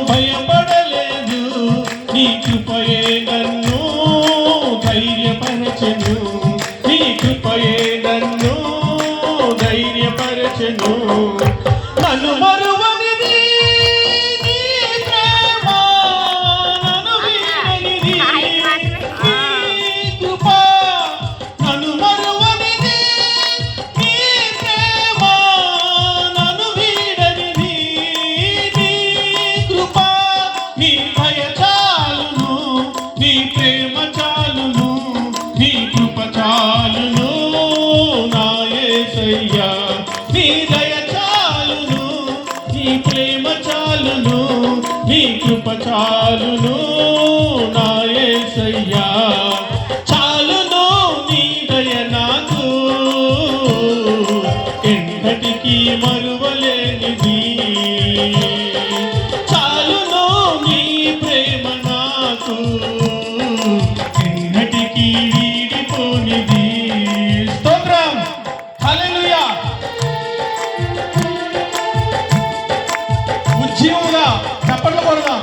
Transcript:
భయపడలేదు, నీ కృపయే నన్ను ధైర్యపరచెను, నీ కృపయే నన్ను ధైర్యపరచెను. నన్ను మరువనిది నీ ప్రేమ, నన్ను వీడనిది నీ కృప. నన్ను మరువనిది నీ ప్రేమ, నన్ను వీడనిది నీ కృప. నీ దయ చాలును, నీ ప్రేమ చాలును, నీ కృప చాలును నా యేసయ్యా. నీ దయ చాలును, నీ ప్రేమ చాలును, నీ కృప చాలును నా యేసయ్యా. చాలును నీ దయ నాకు, ఎన్నటికీ మరువలేనిది. చాలును నీ ప్రేమ నాకు, ఎన్నటికీ వీడిపోనిది. స్తోత్రం, హల్లెలూయా. ఉజ్జీవముగా చప్పట్లు కొడదాం.